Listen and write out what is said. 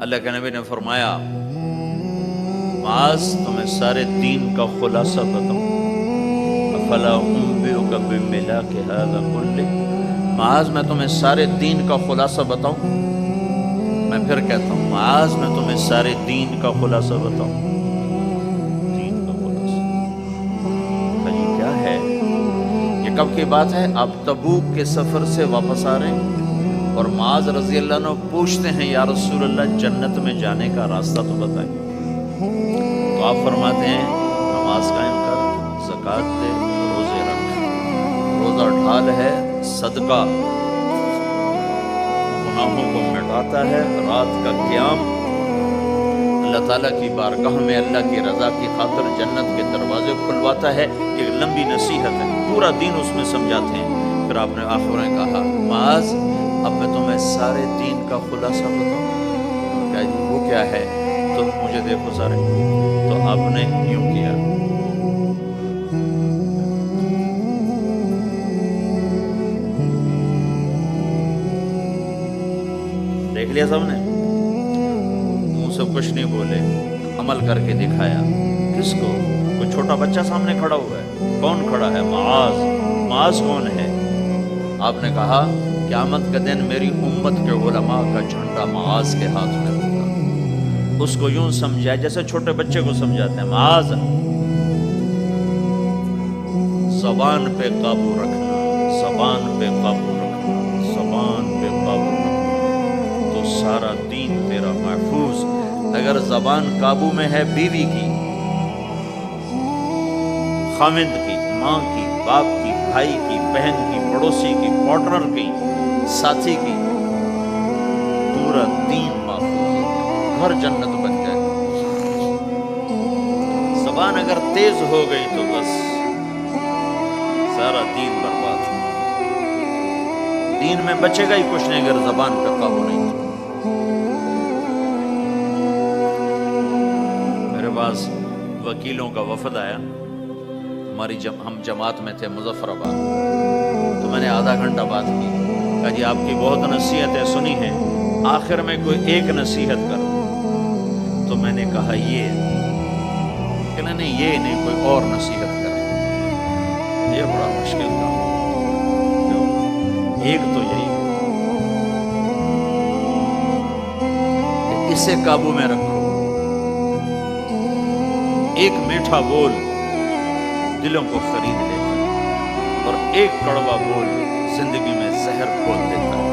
اللہ کے نبی نے فرمایا معاذ تمہیں سارے دین کا خلاصہ بتاؤں، افلا انبئک بملاک ھذا کلہ، معاذ میں تمہیں سارے دین کا خلاصہ بتاؤں؟ میں پھر کہتا ہوں معاذ میں تمہیں سارے دین کا خلاصہ بتاؤں؟ دین کا خلاصہ یہ کیا ہے؟ یہ کب کی بات ہے؟ آپ تبوک کے سفر سے واپس آ رہے ہیں اور معاذ رضی اللہ عنہ پوچھتے ہیں یا رسول اللہ جنت میں جانے کا راستہ تو بتائیں۔ تو آپ فرماتے ہیں نماز قائم کر، زکوٰۃ دے، روزے رکھ، روزہ ڈھال ہے، صدقہ گناہوں کو مٹاتا ہے، رات کا قیام اللہ تعالیٰ کی بارگاہ میں اللہ کی رضا کی خاطر جنت کے دروازے کھلواتا ہے۔ ایک لمبی نصیحت ہے، پورا دین اس میں سمجھاتے ہیں۔ پھر آپ نے آخر میں کہا معاذ اب میں تمہیں سارے دین کا خلاصہ بتاؤں؟ کیا جی وہ کیا ہے؟ تو مجھے دیکھو سارے، تو آپ نے یوں کیا، دیکھ لیا سب نے، منہ سے کچھ نہیں بولے، عمل کر کے دکھایا۔ کس کو؟ کوئی چھوٹا بچہ سامنے کھڑا ہوا ہے، کون کھڑا ہے؟ معاذ۔ معاذ کون ہے؟ آپ نے کہا قیامت کا دن میری امت کے علماء کا جھنڈا معاذ کے ہاتھ میں ہوگا۔ اس کو یوں سمجھا جیسے چھوٹے بچے کو سمجھاتے ہیں، معاذ زبان پہ قابو رکھنا، زبان پہ قابو رکھنا، زبان پہ قابو رکھنا تو سارا دین تیرا محفوظ۔ اگر زبان قابو میں ہے بیوی کی، خامند کی، ماں کی، باپ کی، بھائی کی، بہن کی، پڑوسی کی، پارٹنر کی، ساتھی کی، پورا دین محفوظ، گھر جنت بن جائے۔ زبان اگر تیز ہو گئی تو بس سارا دین برباد۔ دین میں بچے گا ہی کچھ نہیں اگر زبان پہ قابو نہیں تو۔ میرے پاس وکیلوں کا وفد آیا، ہم جماعت میں تھے مظفر آباد، تو میں نے آدھا گھنٹہ بات کی، کہا جی آپ کی بہت نصیحتیں سنی ہیں، آخر میں کوئی ایک نصیحت کر۔ تو میں نے کہا یہ، کہ نہیں یہ نہیں، کوئی اور نصیحت کر۔ یہ بڑا مشکل کام، ایک تو یہی کہ اسے قابو میں رکھو۔ ایک میٹھا بول دلوں کو خرید لیتا ہے اور ایک کڑوا بول زندگی میں زہر کھول دیتا ہے۔